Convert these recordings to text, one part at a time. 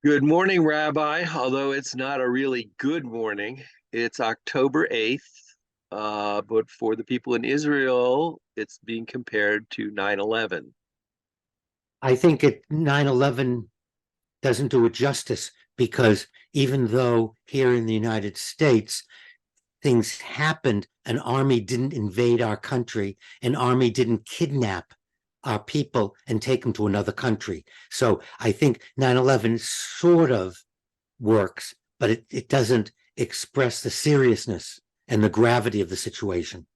Good morning, Rabbi. Although it's not a really good morning, it's October 8th. But for the people in Israel, it's being compared to 9/11. I think 9/11 doesn't do it justice because even though here in the United States things happened, an army didn't invade our country, an army didn't kidnap our people and take them to another country. So I think 9/11 sort of works, but it doesn't express the seriousness and the gravity of the situation.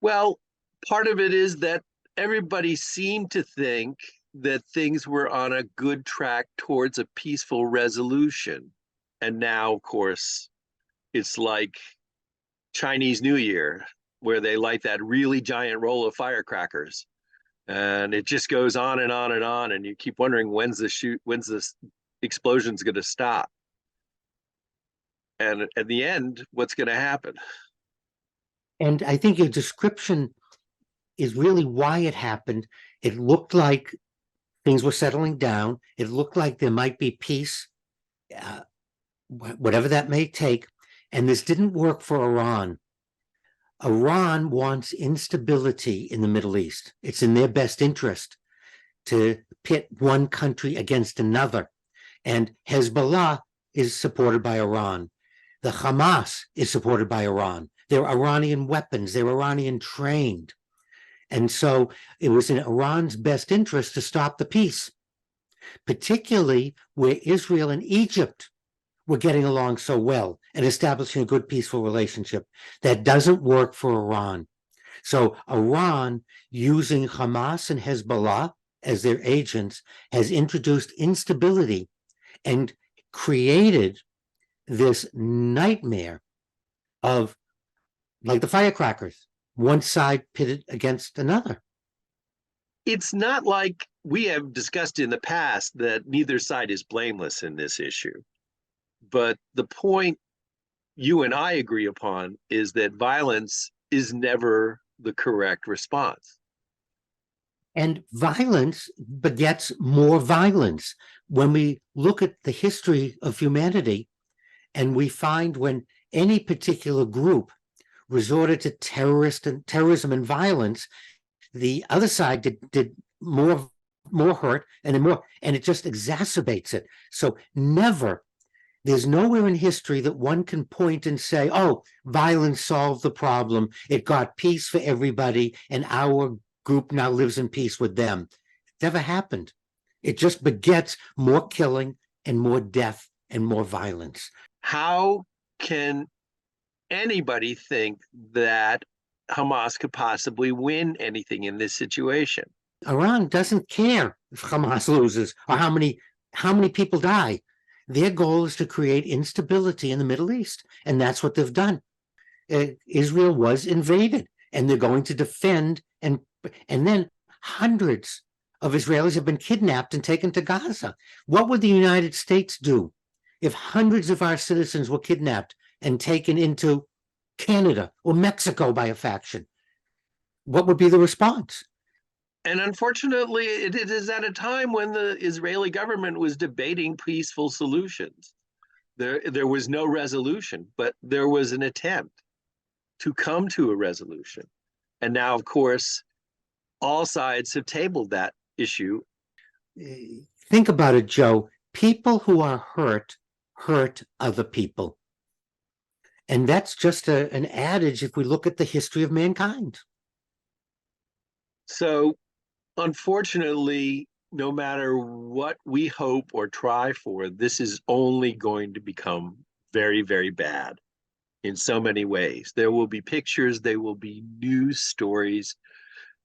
Well, part of it is that everybody seemed to think that things were on a good track towards a peaceful resolution. And now, of course, it's like Chinese New Year, where they light that really giant roll of firecrackers. And it just goes on and on and on. And you keep wondering when's this explosion's going to stop? And at the end, what's going to happen? And I think your description is really why it happened. It looked like things were settling down. It looked like there might be peace, uh, whatever that may take. And this didn't work for Iran. Iran wants instability in the Middle East. It's in their best interest to pit one country against another. And Hezbollah is supported by Iran. The Hamas is supported by Iran. They're Iranian weapons, they're Iranian trained. And so it was in Iran's best interest to stop the peace, particularly where Israel and Egypt were getting along so well and establishing a good peaceful relationship. That doesn't work for Iran. So Iran, using Hamas and Hezbollah as their agents, has introduced instability and created this nightmare of, like the firecrackers, one side pitted against another. It's not like we have discussed in the past that neither side is blameless in this issue. But the point you and I agree upon is that violence is never the correct response. And violence begets more violence. When we look at the history of humanity, and we find when any particular group resorted to terrorism and violence, the other side did more hurt and more, and it just exacerbates it. So there's nowhere in history that one can point and say, oh, violence solved the problem. It got peace for everybody, and our group now lives in peace with them. It never happened. It just begets more killing and more death and more violence. How can anybody think that Hamas could possibly win anything in this situation? Iran doesn't care if Hamas loses or how many people die. Their goal is to create instability in the Middle East, and that's what they've done. Israel was invaded, and they're going to defend, and then hundreds of Israelis have been kidnapped and taken to Gaza. What would the United States do if hundreds of our citizens were kidnapped and taken into Canada or Mexico by a faction? What would be the response? And unfortunately, it is at a time when the Israeli government was debating peaceful solutions. There was no resolution, but there was an attempt to come to a resolution. And now, of course, all sides have tabled that issue. Think about it, Joe. People who are hurt other people. And that's just an adage if we look at the history of mankind. So, unfortunately, no matter what we hope or try for, this is only going to become very, very bad in so many ways. There will be pictures, there will be news stories,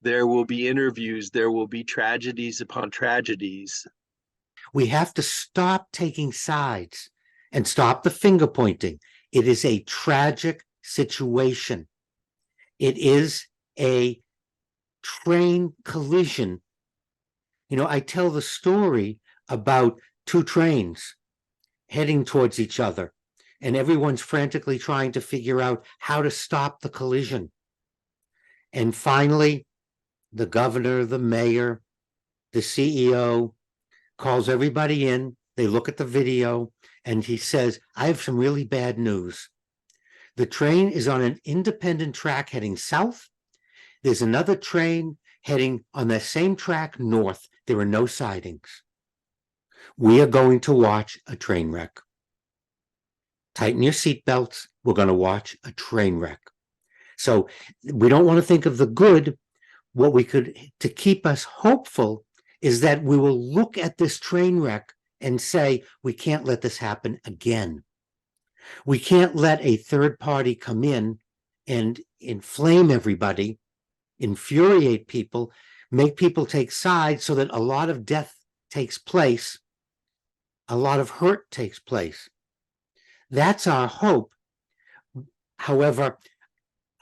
there will be interviews, there will be tragedies upon tragedies. We have to stop taking sides and stop the finger pointing. It is a tragic situation. It is a train collision. I tell the story about two trains heading towards each other, and everyone's frantically trying to figure out how to stop the collision. And finally, the governor, the mayor, the CEO calls everybody in They look at the video and he says, I have some really bad news. The train is on an independent track heading south. There's another train heading on the same track north. There are no sidings. We are going to watch a train wreck. Tighten your seatbelts. We're going to watch a train wreck. So we don't want to think of the good. What we could, to keep us hopeful, is that we will look at this train wreck and say, we can't let this happen again. We can't let a third party come in and inflame everybody, infuriate people, make people take sides so that a lot of death takes place, a lot of hurt takes place. That's our hope. However,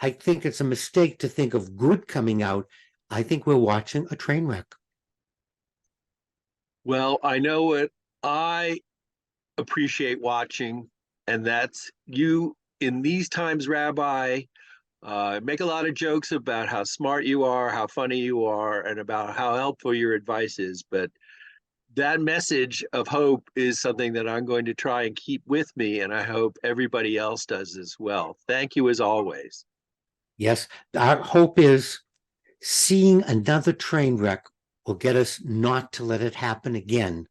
I think it's a mistake to think of good coming out. I think we're watching a train wreck. Well, I know what I appreciate watching, and that's you in these times, Rabbi. Make a lot of jokes about how smart you are, how funny you are, and about how helpful your advice is. But that message of hope is something that I'm going to try and keep with me, and I hope everybody else does as well. Thank you as always. Yes, our hope is seeing another train wreck will get us not to let it happen again.